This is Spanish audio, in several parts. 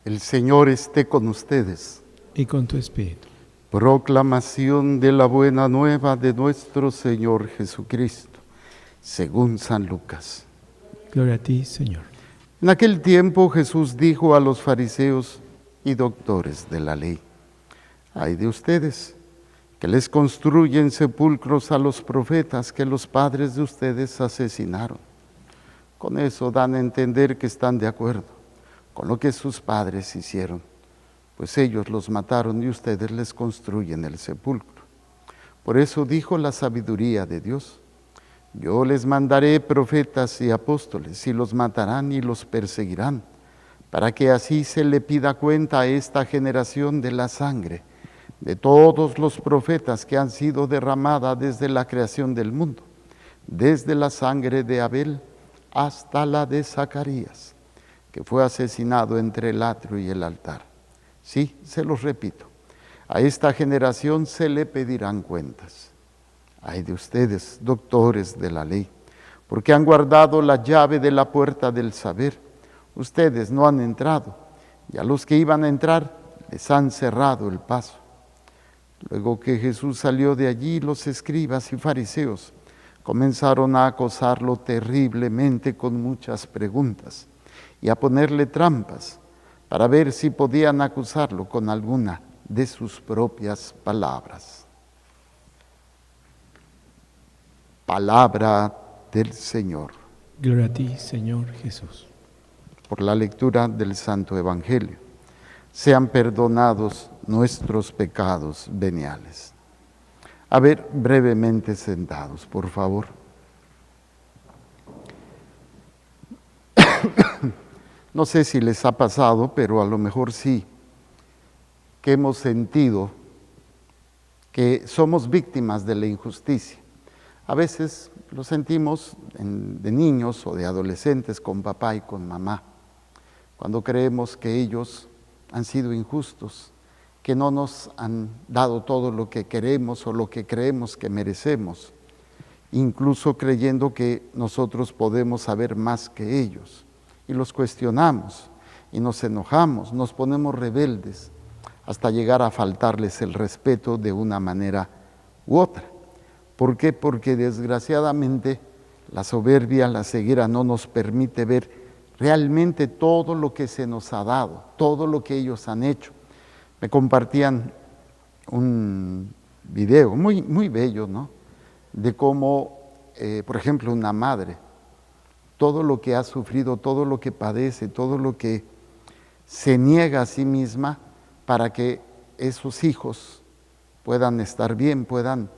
El Señor esté con ustedes. Y con tu espíritu. Proclamación de la buena nueva de nuestro Señor Jesucristo, según San Lucas. Gloria a ti, Señor. En aquel tiempo Jesús dijo a los fariseos y doctores de la ley: ay de ustedes, que les construyen sepulcros a los profetas que los padres de ustedes asesinaron. Con eso dan a entender que están de acuerdo con lo que sus padres hicieron, pues ellos los mataron y ustedes les construyen el sepulcro. Por eso dijo la sabiduría de Dios: yo les mandaré profetas y apóstoles, y los matarán y los perseguirán, para que así se le pida cuenta a esta generación de la sangre de todos los profetas que han sido derramada desde la creación del mundo, desde la sangre de Abel hasta la de Zacarías, que fue asesinado entre el atrio y el altar. Sí, se los repito, a esta generación se le pedirán cuentas. Ay de ustedes, doctores de la ley, porque han guardado la llave de la puerta del saber. Ustedes no han entrado, y a los que iban a entrar les han cerrado el paso. Luego que Jesús salió de allí, los escribas y fariseos comenzaron a acosarlo terriblemente con muchas preguntas y a ponerle trampas para ver si podían acusarlo con alguna de sus propias palabras. Palabra del Señor. Gloria a ti, Señor Jesús. Por la lectura del Santo Evangelio, sean perdonados nuestros pecados veniales. A ver, brevemente sentados, por favor. No sé si les ha pasado, pero a lo mejor sí, que hemos sentido que somos víctimas de la injusticia. A veces lo sentimos de niños o de adolescentes con papá y con mamá, cuando creemos que ellos han sido injustos, que no nos han dado todo lo que queremos o lo que creemos que merecemos, incluso creyendo que nosotros podemos saber más que ellos. Y los cuestionamos y nos enojamos, nos ponemos rebeldes hasta llegar a faltarles el respeto de una manera u otra. ¿Por qué? Porque desgraciadamente la soberbia, la ceguera no nos permite ver realmente todo lo que se nos ha dado, todo lo que ellos han hecho. Me compartían un video muy, muy bello, ¿no? De cómo, por ejemplo, una madre, todo lo que ha sufrido, todo lo que padece, todo lo que se niega a sí misma para que esos hijos puedan estar bien, puedan,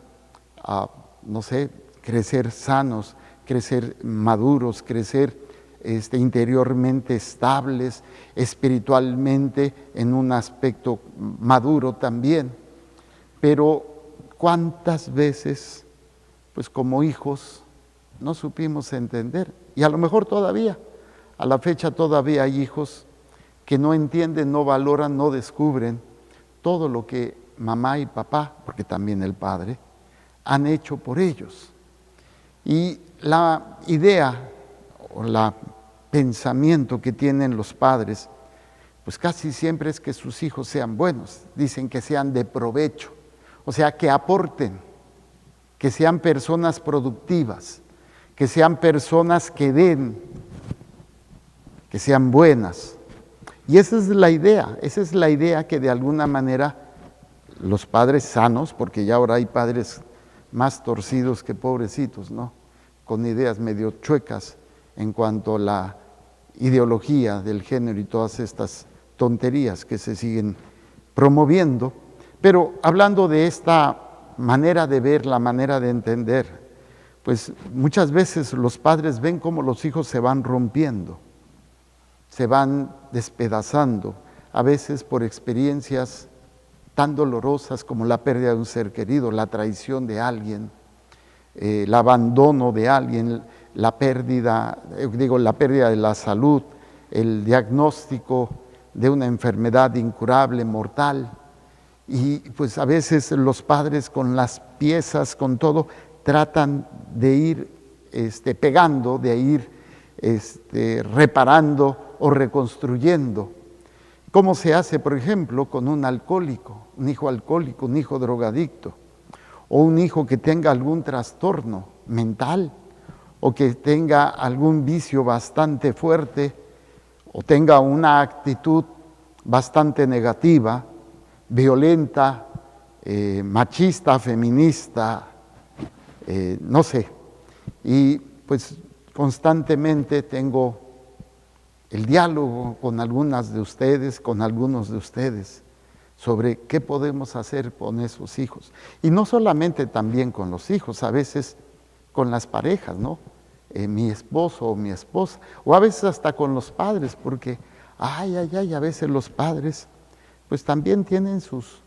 crecer sanos, crecer maduros, crecer interiormente estables, espiritualmente en un aspecto maduro también. Pero ¿cuántas veces, pues como hijos, no supimos entender? Y a lo mejor todavía, a la fecha todavía hay hijos que no entienden, no valoran, no descubren todo lo que mamá y papá, porque también el padre, han hecho por ellos. Y la idea o el pensamiento que tienen los padres, pues casi siempre es que sus hijos sean buenos, dicen que sean de provecho, o sea, que aporten, que sean personas productivas, que sean personas que den, que sean buenas. Y esa es la idea que de alguna manera los padres sanos, porque ya ahora hay padres más torcidos que pobrecitos, ¿no? Con ideas medio chuecas en cuanto a la ideología del género y todas estas tonterías que se siguen promoviendo. Pero hablando de esta manera de ver, la manera de entender, pues muchas veces los padres ven cómo los hijos se van rompiendo, se van despedazando, a veces por experiencias tan dolorosas como la pérdida de un ser querido, la traición de alguien, el abandono de alguien, la pérdida de la salud, el diagnóstico de una enfermedad incurable, mortal. Y pues a veces los padres con las piezas, con todo, tratan de ir pegando, de ir reparando o reconstruyendo. ¿Cómo se hace, por ejemplo, con un alcohólico, un hijo drogadicto, o un hijo que tenga algún trastorno mental, o que tenga algún vicio bastante fuerte, o tenga una actitud bastante negativa, violenta, machista, feminista, no sé? Y pues constantemente tengo el diálogo con algunos de ustedes, sobre qué podemos hacer con esos hijos. Y no solamente también con los hijos, a veces con las parejas, ¿no? Mi esposo o mi esposa, o a veces hasta con los padres, porque, a veces los padres, pues también tienen sus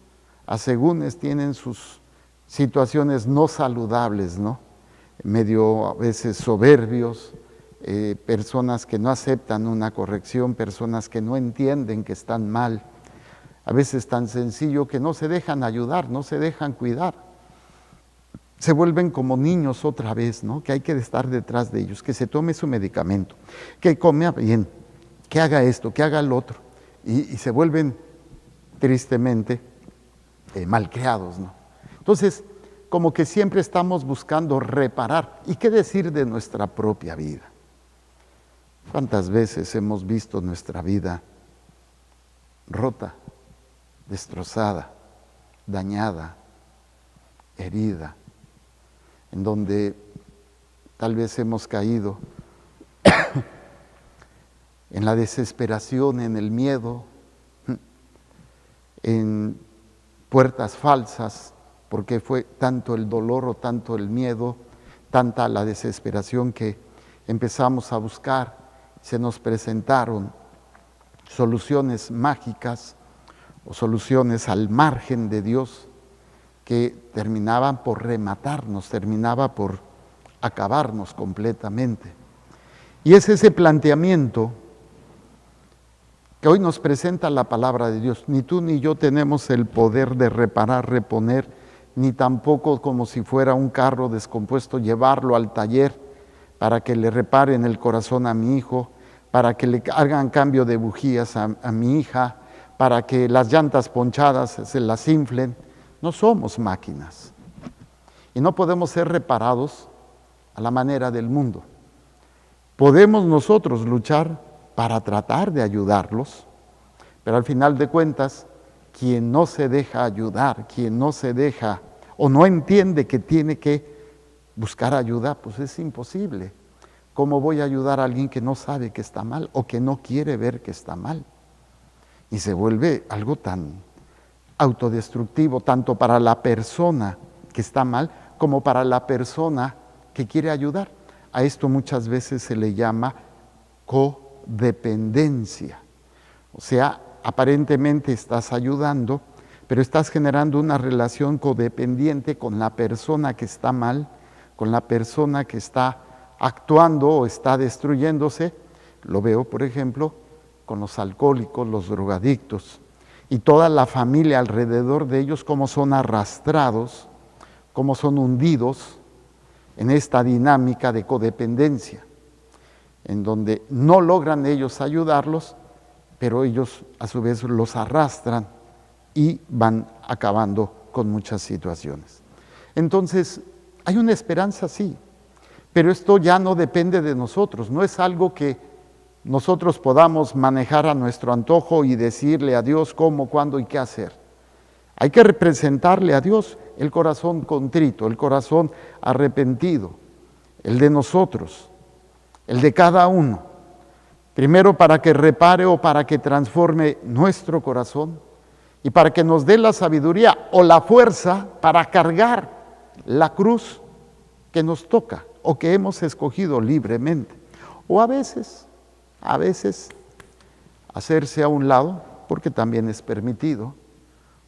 asegúnes, tienen sus situaciones no saludables, ¿no? Medio a veces soberbios, personas que no aceptan una corrección, personas que no entienden que están mal, a veces tan sencillo que no se dejan ayudar, no se dejan cuidar. Se vuelven como niños otra vez, ¿no? Que hay que estar detrás de ellos, que se tome su medicamento, que coma bien, que haga esto, que haga lo otro. Y se vuelven tristemente malcriados, ¿no? Entonces, como que siempre estamos buscando reparar. ¿Y qué decir de nuestra propia vida? ¿Cuántas veces hemos visto nuestra vida rota, destrozada, dañada, herida, en donde tal vez hemos caído en la desesperación, en el miedo, en puertas falsas, porque fue tanto el dolor o tanto el miedo, tanta la desesperación que empezamos a buscar, se nos presentaron soluciones mágicas o soluciones al margen de Dios que terminaban por rematarnos, terminaba por acabarnos completamente. Y es ese planteamiento que hoy nos presenta la palabra de Dios. Ni tú ni yo tenemos el poder de reparar, reponer, ni tampoco como si fuera un carro descompuesto, llevarlo al taller para que le reparen el corazón a mi hijo, para que le hagan cambio de bujías a mi hija, para que las llantas ponchadas se las inflen. No somos máquinas y no podemos ser reparados a la manera del mundo. Podemos nosotros luchar para tratar de ayudarlos, pero al final de cuentas, quien no se deja ayudar, quien no se deja o no entiende que tiene que buscar ayuda, pues es imposible. ¿Cómo voy a ayudar a alguien que no sabe que está mal o que no quiere ver que está mal? Y se vuelve algo tan autodestructivo, tanto para la persona que está mal, como para la persona que quiere ayudar. A esto muchas veces se le llama codependencia. O sea, aparentemente estás ayudando, pero estás generando una relación codependiente con la persona que está mal, con la persona que está actuando o está destruyéndose. Lo veo, por ejemplo, con los alcohólicos, los drogadictos, y toda la familia alrededor de ellos, cómo son arrastrados, cómo son hundidos en esta dinámica de codependencia, en donde no logran ellos ayudarlos, pero ellos a su vez los arrastran y van acabando con muchas situaciones. Entonces, hay una esperanza, sí, pero esto ya no depende de nosotros, no es algo que nosotros podamos manejar a nuestro antojo y decirle a Dios cómo, cuándo y qué hacer. Hay que representarle a Dios el corazón contrito, el corazón arrepentido, el de nosotros, el de cada uno. Primero para que repare o para que transforme nuestro corazón y para que nos dé la sabiduría o la fuerza para cargar la cruz que nos toca o que hemos escogido libremente. O a veces hacerse a un lado, porque también es permitido,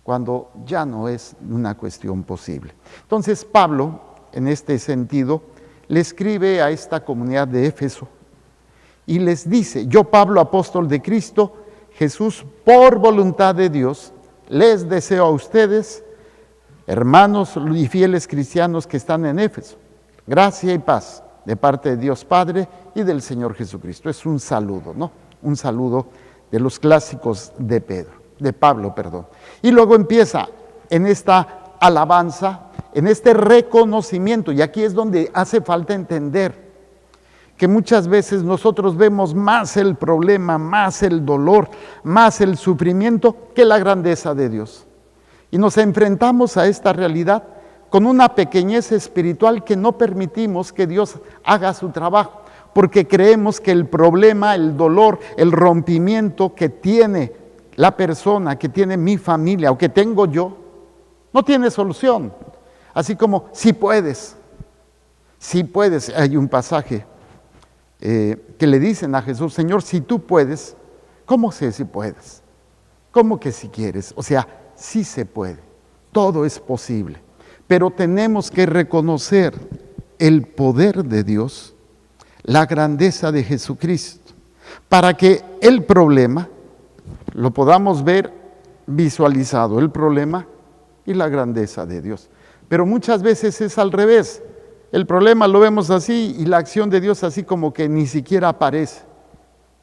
cuando ya no es una cuestión posible. Entonces Pablo, en este sentido, le escribe a esta comunidad de Éfeso y les dice: yo, Pablo, apóstol de Cristo Jesús, por voluntad de Dios, les deseo a ustedes, hermanos y fieles cristianos que están en Éfeso, gracia y paz de parte de Dios Padre y del Señor Jesucristo. Es un saludo, ¿no? Un saludo de los clásicos de Pablo. Y luego empieza en esta alabanza, en este reconocimiento, y aquí es donde hace falta entender que muchas veces nosotros vemos más el problema, más el dolor, más el sufrimiento que la grandeza de Dios. Y nos enfrentamos a esta realidad con una pequeñez espiritual que no permitimos que Dios haga su trabajo, porque creemos que el problema, el dolor, el rompimiento que tiene la persona, que tiene mi familia o que tengo yo, no tiene solución. Así como, sí puedes. Hay un pasaje que le dicen a Jesús: Señor, si tú puedes, ¿cómo sé si puedes? ¿Cómo que si quieres? O sea, sí se puede, todo es posible, pero tenemos que reconocer el poder de Dios, la grandeza de Jesucristo, para que el problema lo podamos ver visualizado, el problema y la grandeza de Dios. Pero muchas veces es al revés. El problema lo vemos así y la acción de Dios así como que ni siquiera aparece,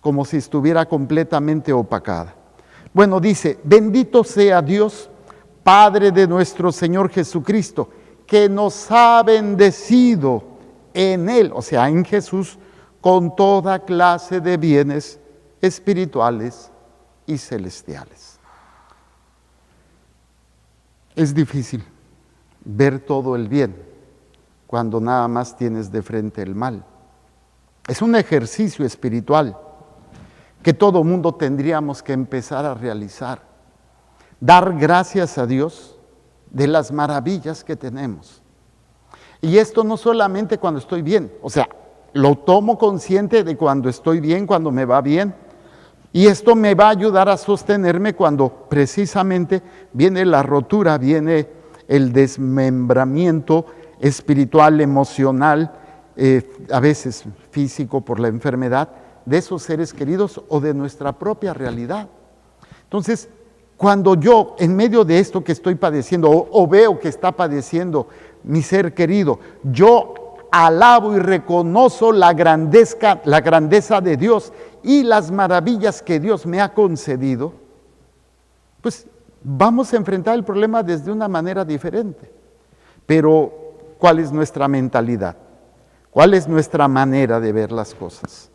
como si estuviera completamente opacada. Bueno, dice: bendito sea Dios, Padre de nuestro Señor Jesucristo, que nos ha bendecido en Él, o sea, en Jesús, con toda clase de bienes espirituales y celestiales. Es difícil ver todo el bien cuando nada más tienes de frente el mal. Es un ejercicio espiritual que todo mundo tendríamos que empezar a realizar. Dar gracias a Dios de las maravillas que tenemos. Y esto no solamente cuando estoy bien, o sea, lo tomo consciente de cuando estoy bien, cuando me va bien. Y esto me va a ayudar a sostenerme cuando precisamente viene la rotura, viene el desmembramiento espiritual, emocional, a veces físico por la enfermedad de esos seres queridos o de nuestra propia realidad. Entonces, cuando yo en medio de esto que estoy padeciendo o veo que está padeciendo mi ser querido, yo alabo y reconozco la grandeza de Dios y las maravillas que Dios me ha concedido, pues vamos a enfrentar el problema desde una manera diferente. Pero, ¿cuál es nuestra mentalidad? ¿Cuál es nuestra manera de ver las cosas?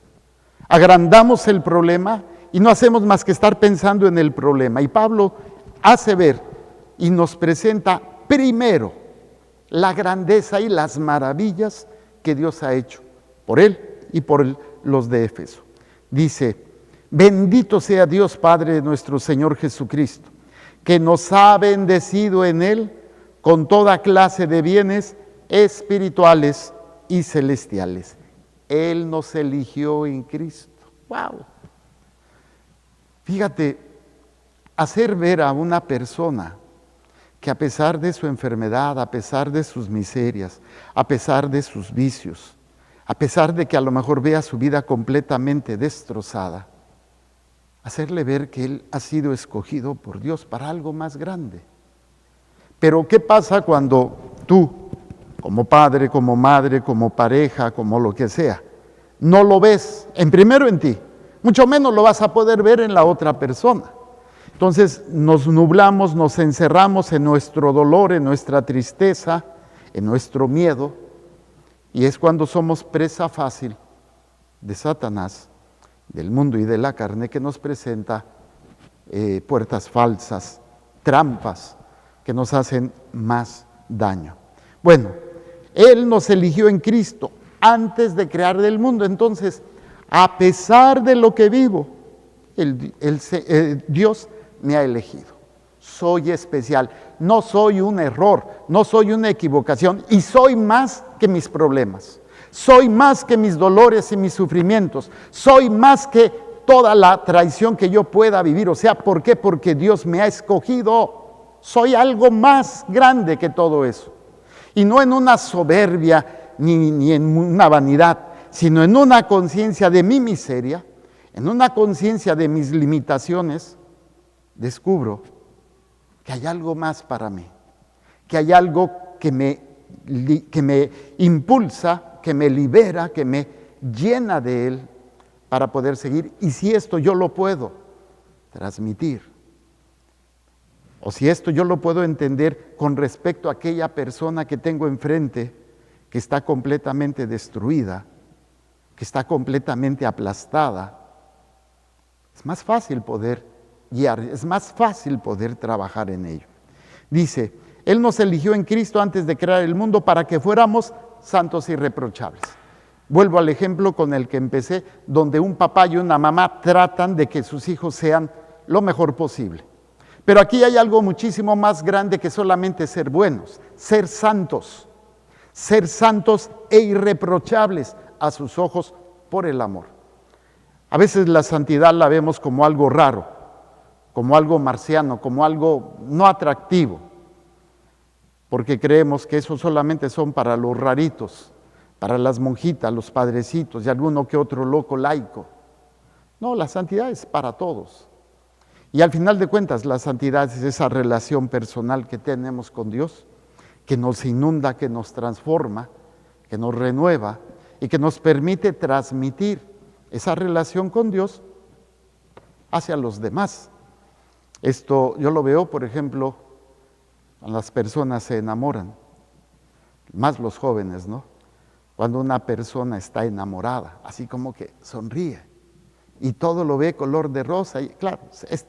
Agrandamos el problema y no hacemos más que estar pensando en el problema. Y Pablo hace ver y nos presenta primero la grandeza y las maravillas que Dios ha hecho por él y por los de Éfeso. Dice: bendito sea Dios Padre de nuestro Señor Jesucristo, que nos ha bendecido en Él con toda clase de bienes espirituales y celestiales. Él nos eligió en Cristo. ¡Wow! Fíjate, hacer ver a una persona que a pesar de su enfermedad, a pesar de sus miserias, a pesar de sus vicios, a pesar de que a lo mejor vea su vida completamente destrozada, hacerle ver que él ha sido escogido por Dios para algo más grande. Pero ¿qué pasa cuando tú, como padre, como madre, como pareja, como lo que sea, no lo ves primero en ti? Mucho menos lo vas a poder ver en la otra persona. Entonces nos nublamos, nos encerramos en nuestro dolor, en nuestra tristeza, en nuestro miedo, y es cuando somos presa fácil de Satanás, del mundo y de la carne, que nos presenta puertas falsas, trampas que nos hacen más daño. Bueno, Él nos eligió en Cristo antes de crear el mundo. Entonces, a pesar de lo que vivo, Dios me ha elegido. Soy especial, no soy un error, no soy una equivocación, y soy más que mis problemas, soy más que mis dolores y mis sufrimientos, soy más que toda la traición que yo pueda vivir. O sea, ¿por qué? Porque Dios me ha escogido. Soy algo más grande que todo eso. Y no en una soberbia ni en una vanidad, sino en una conciencia de mi miseria, en una conciencia de mis limitaciones. Descubro que hay algo más para mí, que hay algo que me impulsa, que me libera, que me llena de Él para poder seguir. Y si esto yo lo puedo, transmitir. O si esto yo lo puedo entender con respecto a aquella persona que tengo enfrente, que está completamente destruida, que está completamente aplastada, es más fácil poder guiar, es más fácil poder trabajar en ello. Dice, Él nos eligió en Cristo antes de crear el mundo para que fuéramos santos y irreprochables. Vuelvo al ejemplo con el que empecé, donde un papá y una mamá tratan de que sus hijos sean lo mejor posible. Pero aquí hay algo muchísimo más grande que solamente ser buenos, ser santos e irreprochables a sus ojos por el amor. A veces la santidad la vemos como algo raro, como algo marciano, como algo no atractivo, porque creemos que eso solamente son para los raritos, para las monjitas, los padrecitos y alguno que otro loco laico. No, la santidad es para todos. Y al final de cuentas, la santidad es esa relación personal que tenemos con Dios, que nos inunda, que nos transforma, que nos renueva y que nos permite transmitir esa relación con Dios hacia los demás. Esto yo lo veo, por ejemplo, cuando las personas se enamoran, más los jóvenes, ¿no? Cuando una persona está enamorada, así como que sonríe y todo lo ve color de rosa, y claro, es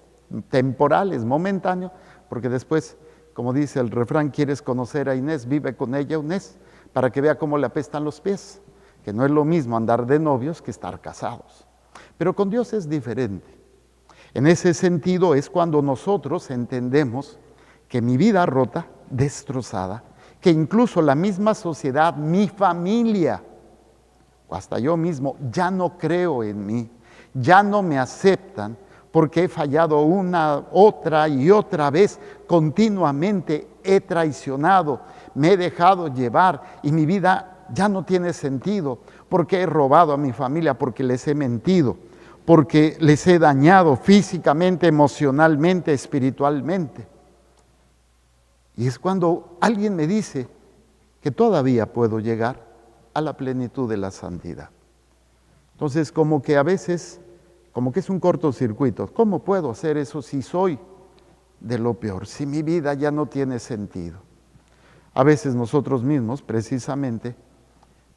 temporal, es momentáneo, porque después, como dice el refrán, quieres conocer a Inés, vive con ella un mes, para que vea cómo le apestan los pies, que no es lo mismo andar de novios que estar casados. Pero con Dios es diferente. En ese sentido es cuando nosotros entendemos que mi vida rota, destrozada, que incluso la misma sociedad, mi familia, o hasta yo mismo, ya no creo en mí, ya no me aceptan, porque he fallado una, otra y otra vez, continuamente he traicionado, me he dejado llevar y mi vida ya no tiene sentido, porque he robado a mi familia, porque les he mentido, porque les he dañado físicamente, emocionalmente, espiritualmente. Y es cuando alguien me dice que todavía puedo llegar a la plenitud de la santidad. Entonces, como que a veces, como que es un cortocircuito. ¿Cómo puedo hacer eso si soy de lo peor? Si mi vida ya no tiene sentido. A veces nosotros mismos, precisamente,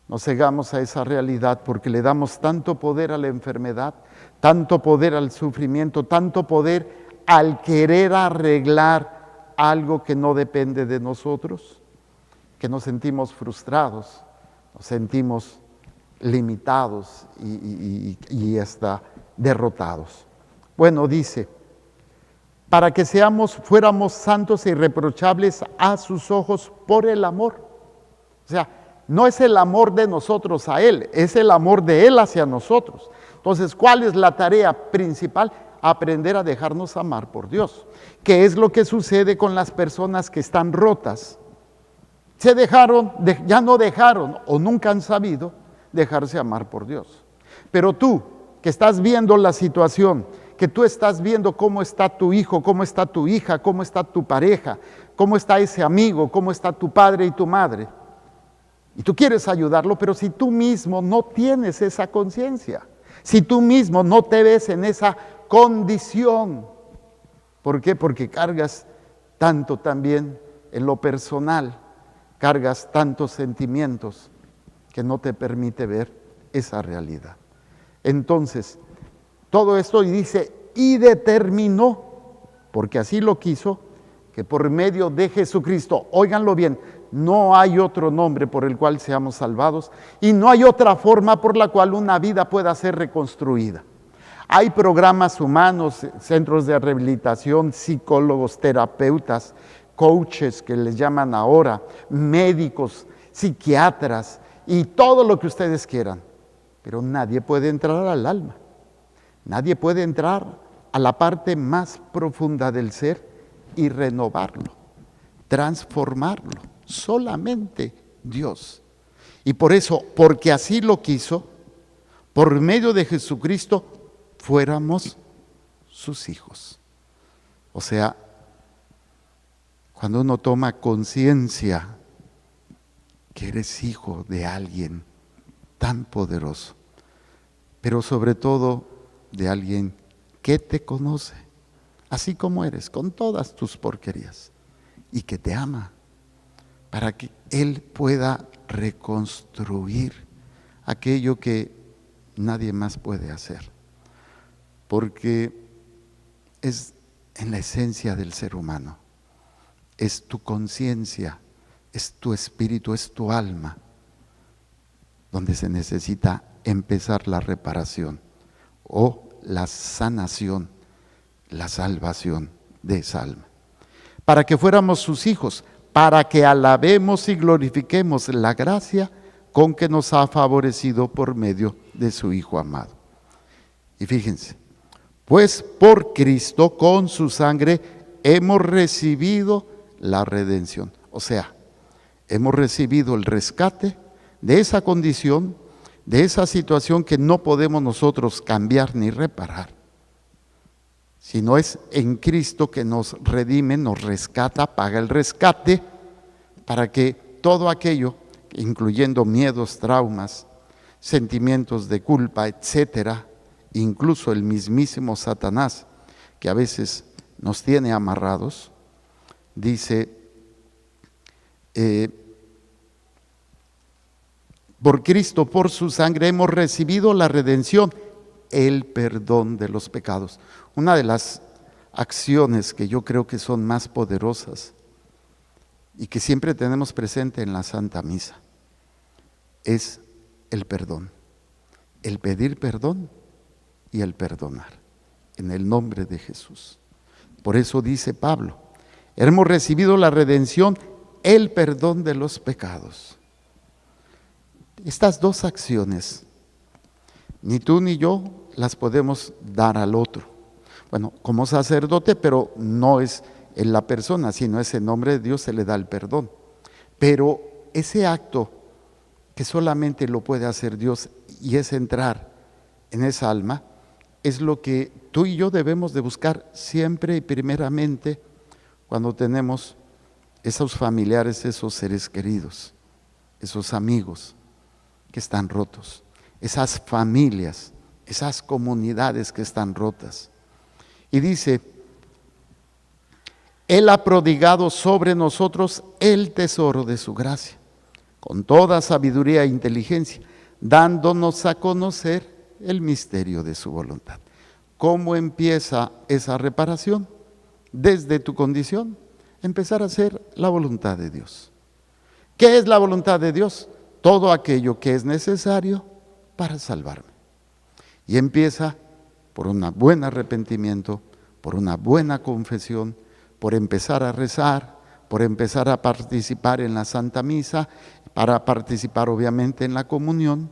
nos cegamos a esa realidad porque le damos tanto poder a la enfermedad, tanto poder al sufrimiento, tanto poder al querer arreglar algo que no depende de nosotros, que nos sentimos frustrados, nos sentimos limitados y hasta derrotados. Bueno, dice, para que fuéramos santos e irreprochables a sus ojos por el amor. O sea, no es el amor de nosotros a Él, es el amor de Él hacia nosotros. Entonces, ¿cuál es la tarea principal? Aprender a dejarnos amar por Dios. ¿Qué es lo que sucede con las personas que están rotas? Ya no dejaron o nunca han sabido dejarse amar por Dios. Pero tú, que estás viendo la situación, que tú estás viendo cómo está tu hijo, cómo está tu hija, cómo está tu pareja, cómo está ese amigo, cómo está tu padre y tu madre, y tú quieres ayudarlo, pero si tú mismo no tienes esa conciencia, si tú mismo no te ves en esa condición, ¿por qué? Porque cargas tanto también en lo personal, cargas tantos sentimientos que no te permite ver esa realidad. Entonces, todo esto y dice, y determinó, porque así lo quiso, que por medio de Jesucristo, óiganlo bien, no hay otro nombre por el cual seamos salvados y no hay otra forma por la cual una vida pueda ser reconstruida. Hay programas humanos, centros de rehabilitación, psicólogos, terapeutas, coaches que les llaman ahora, médicos, psiquiatras y todo lo que ustedes quieran. Pero nadie puede entrar al alma, nadie puede entrar a la parte más profunda del ser y renovarlo, transformarlo, solamente Dios. Y por eso, porque así lo quiso, por medio de Jesucristo, fuéramos sus hijos. O sea, cuando uno toma conciencia que eres hijo de alguien tan poderoso, pero sobre todo de alguien que te conoce, así como eres, con todas tus porquerías, y que te ama, para que Él pueda reconstruir aquello que nadie más puede hacer, porque es en la esencia del ser humano, es tu conciencia, es tu espíritu, es tu alma, donde se necesita empezar la reparación o la sanación, la salvación de esa alma, para que fuéramos sus hijos, para que alabemos y glorifiquemos la gracia con que nos ha favorecido por medio de su Hijo amado. Y fíjense, pues por Cristo con su sangre hemos recibido la redención. O sea, hemos recibido el rescate de esa condición, de esa situación que no podemos nosotros cambiar ni reparar, sino es en Cristo que nos redime, nos rescata, paga el rescate, para que todo aquello, incluyendo miedos, traumas, sentimientos de culpa, etcétera, incluso el mismísimo Satanás, que a veces nos tiene amarrados, dice, por Cristo, por su sangre, hemos recibido la redención, el perdón de los pecados. Una de las acciones que yo creo que son más poderosas y que siempre tenemos presente en la Santa Misa es el perdón, el pedir perdón y el perdonar, en el nombre de Jesús. Por eso dice Pablo, hemos recibido la redención, el perdón de los pecados. Estas dos acciones, ni tú ni yo las podemos dar al otro. Bueno, como sacerdote, pero no es en la persona, sino es en nombre de Dios se le da el perdón. Pero ese acto que solamente lo puede hacer Dios y es entrar en esa alma, es lo que tú y yo debemos de buscar siempre y primeramente cuando tenemos esos familiares, esos seres queridos, esos amigos que están rotos, esas familias, esas comunidades que están rotas. Y dice, Él ha prodigado sobre nosotros el tesoro de su gracia, con toda sabiduría e inteligencia, dándonos a conocer el misterio de su voluntad. ¿Cómo empieza esa reparación? Desde tu condición, empezar a hacer la voluntad de Dios. ¿Qué es la voluntad de Dios? Todo aquello que es necesario para salvarme. Y empieza por un buen arrepentimiento, por una buena confesión, por empezar a rezar, por empezar a participar en la Santa Misa, para participar obviamente en la comunión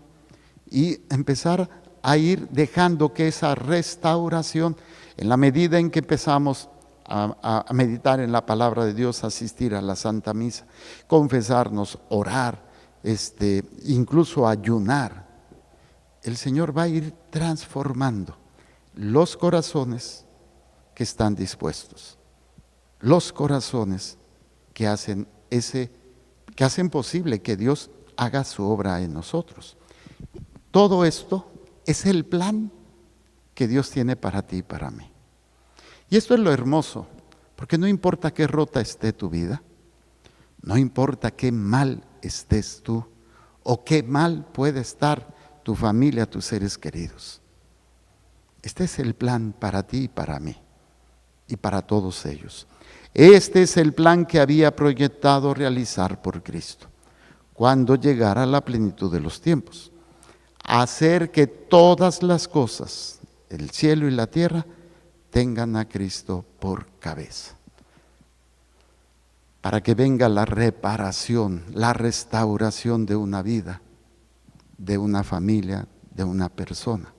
y empezar a ir dejando que esa restauración, en la medida en que empezamos a meditar en la palabra de Dios, asistir a la Santa Misa, confesarnos, orar, incluso ayunar, el Señor va a ir transformando los corazones que están dispuestos, los corazones que hacen posible que Dios haga su obra en nosotros. Todo esto es el plan que Dios tiene para ti y para mí. Y esto es lo hermoso, porque no importa qué rota esté tu vida, no importa qué mal estés tú, o qué mal puede estar tu familia, tus seres queridos. Este es el plan para ti y para mí, y para todos ellos. Este es el plan que había proyectado realizar por Cristo, cuando llegara la plenitud de los tiempos. Hacer que todas las cosas, el cielo y la tierra, tengan a Cristo por cabeza. Para que venga la reparación, la restauración de una vida, de una familia, de una persona.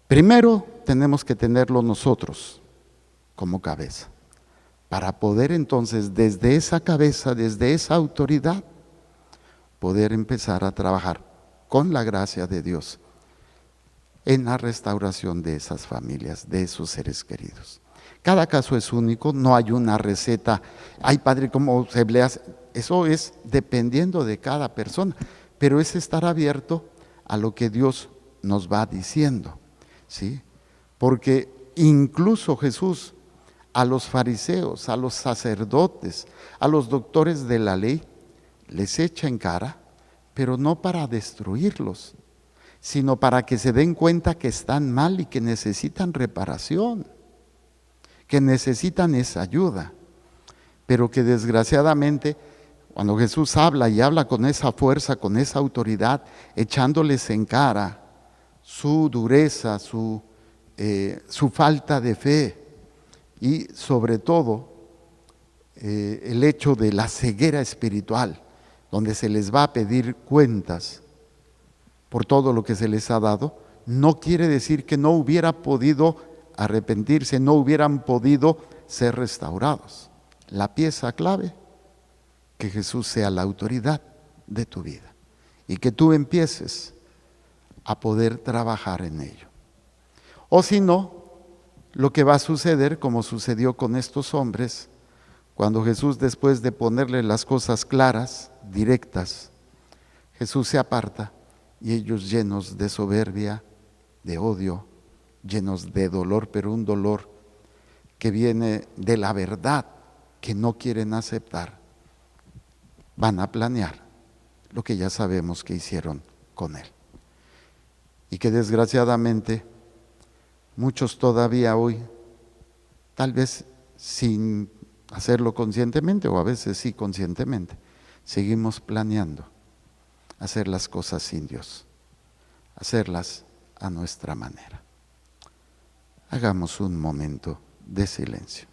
Primero tenemos que tenerlo nosotros como cabeza, para poder entonces desde esa cabeza, desde esa autoridad, poder empezar a trabajar con la gracia de Dios en la restauración de esas familias, de esos seres queridos. Cada caso es único, no hay una receta. Ay, padre, ¿cómo se le hace? Eso es dependiendo de cada persona, pero es estar abierto a lo que Dios nos va diciendo, ¿sí? Porque incluso Jesús a los fariseos, a los sacerdotes, a los doctores de la ley, les echa en cara, pero no para destruirlos, sino para que se den cuenta que están mal y que necesitan reparación, que necesitan esa ayuda, pero que desgraciadamente cuando Jesús habla y habla con esa fuerza, con esa autoridad, echándoles en cara su dureza, su falta de fe y sobre todo el hecho de la ceguera espiritual, donde se les va a pedir cuentas por todo lo que se les ha dado, no quiere decir que no hubiera podido arrepentirse, no hubieran podido ser restaurados. La pieza clave, que Jesús sea la autoridad de tu vida y que tú empieces a poder trabajar en ello. O si no, lo que va a suceder, como sucedió con estos hombres, cuando Jesús, después de ponerle las cosas claras, directas, Jesús se aparta y ellos, llenos de soberbia, de odio, llenos de dolor, pero un dolor que viene de la verdad que no quieren aceptar, van a planear lo que ya sabemos que hicieron con él. Y que desgraciadamente muchos todavía hoy, tal vez sin hacerlo conscientemente o a veces sí conscientemente, seguimos planeando hacer las cosas sin Dios, hacerlas a nuestra manera. Hagamos un momento de silencio.